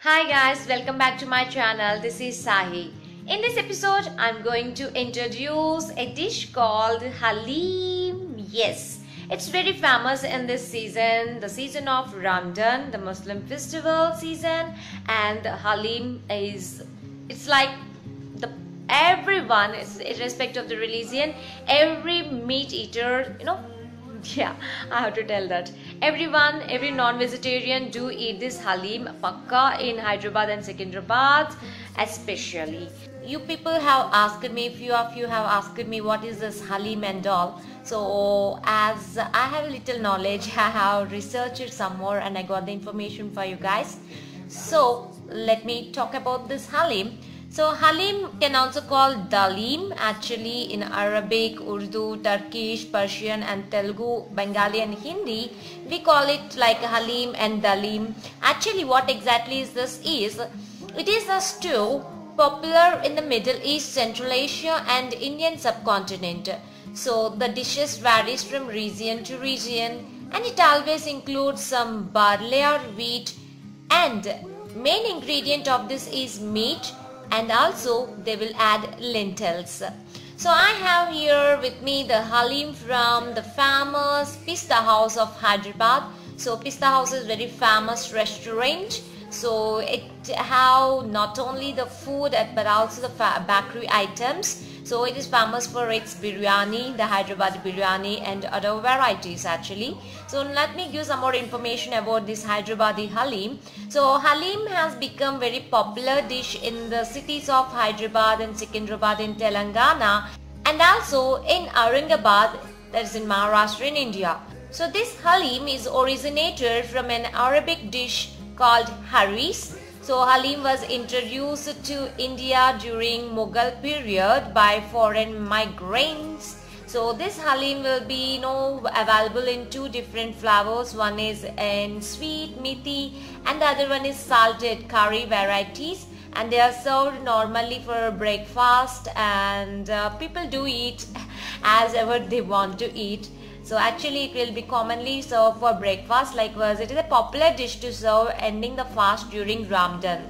Hi guys, welcome back to my channel. This is Sahi. In this episode, I'm going to introduce a dish called Halim. Yes, it's very famous in this season, the season of Ramadan, the Muslim festival season, and Halim it's like the everyone, irrespective of the religion, every meat eater, yeah, I have to tell that every non-vegetarian do eat this Halim Pakka in Hyderabad and Secunderabad especially. You people have asked me, few of you have asked me what is this Halim and all. So as I have a little knowledge, I have researched some more and I got the information for you guys. So let me talk about this Halim. So Halim can also call Dalim actually in Arabic, Urdu, Turkish, Persian and Telugu, Bengali and Hindi. We call it like Halim and Dalim. Actually what exactly is this is, it is a stew popular in the Middle East, Central Asia and Indian subcontinent. So the dishes varies from region to region and it always includes some barley or wheat, and main ingredient of this is meat, and also they will add lentils. So I have here with me the Halim from the famous Pista House of Hyderabad. So Pista House is very famous restaurant. So it have not only the food but also the bakery items. So it is famous for its biryani, the Hyderabad biryani and other varieties actually. So let me give some more information about this Hyderabadi Halim. So Halim has become very popular dish in the cities of Hyderabad and Secunderabad in Telangana and also in Aurangabad, that is in Maharashtra in India. So this Halim is originated from an Arabic dish called haris. So Halim was introduced to India during Mughal period by foreign migrants. So this Halim will be available in two different flavors. One is in sweet meaty and the other one is salted curry varieties, and they are served normally for breakfast, and people do eat as ever they want to eat. So actually it will be commonly served for breakfast. Likewise, it is a popular dish to serve ending the fast during Ramadan.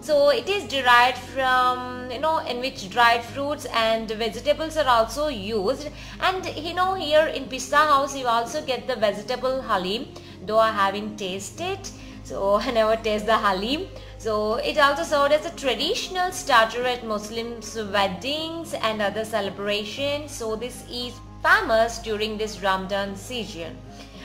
So it is derived from, in which dried fruits and vegetables are also used. And here in Pista House you also get the vegetable Halim, though I haven't tasted. So I never taste the Halim. So it also served as a traditional starter at Muslims' weddings and other celebrations. So this is famous during this Ramadan season.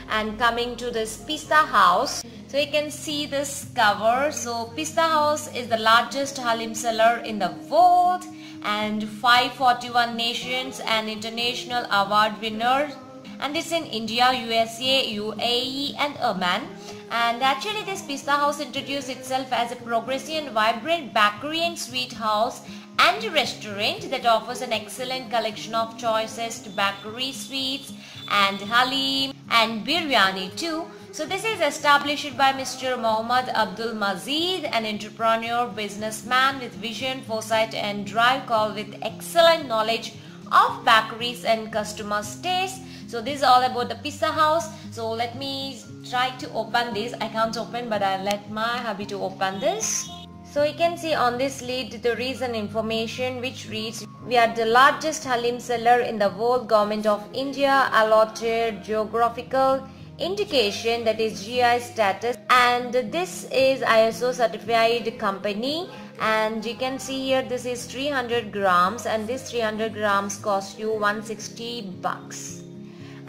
And coming to this Pista House, so you can see this cover. So Pista House is the largest Halim seller in the world and 541 nations and international award winner, and it's in India, USA, UAE and Oman. And actually this Pista House introduced itself as a progressive and vibrant bakery and sweet house and a restaurant that offers an excellent collection of choicest bakery sweets and Halim and biryani too. So this is established by Mr. Mohammad Abdul Mazid, an entrepreneur, businessman with vision, foresight and drive, called with excellent knowledge of bakeries and customers' taste. So this is all about the Pista House. So let me try to open this. I can't open, but I'll let my hubby to open this. So you can see on this lid there is an information which reads, we are the largest Halim seller in the world. Government of India allotted geographical indication, that is GI status, and this is ISO certified company. And you can see here this is 300 grams and this 300 grams costs you 160 bucks.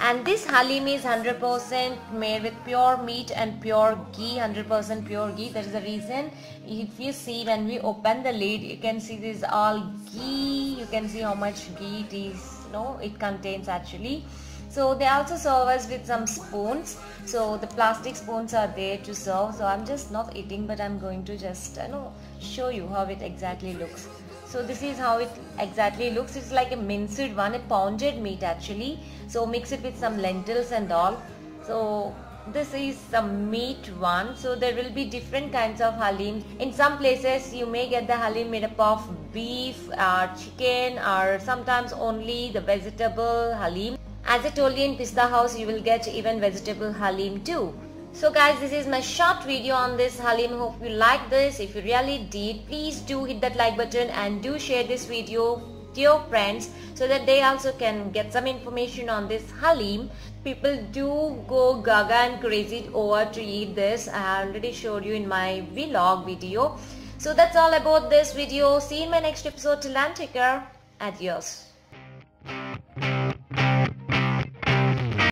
And this Halim is 100% made with pure meat and pure ghee, 100% pure ghee. That is the reason if you see when we open the lid, you can see this is all ghee. You can see how much ghee it is, it contains actually. So they also serve us with some spoons. So the plastic spoons are there to serve. So I'm just not eating, but I'm going to just show you how it exactly looks. So this is how it exactly looks. It's like a minced one, a pounded meat actually. So mix it with some lentils and all. So this is some meat one. So there will be different kinds of Halim. In some places you may get the Halim made up of beef or chicken, or sometimes only the vegetable Halim. As I told you, in Pista House you will get even vegetable Halim too. So guys, this is my short video on this halim. Hope you like this. If you really did, please do hit that like button and do share this video to your friends so that they also can get some information on this halim. People do go gaga and crazy over to eat this. I already showed you in my vlog video. So that's all about this video. See you in my next episode. Till then, take care. Adios.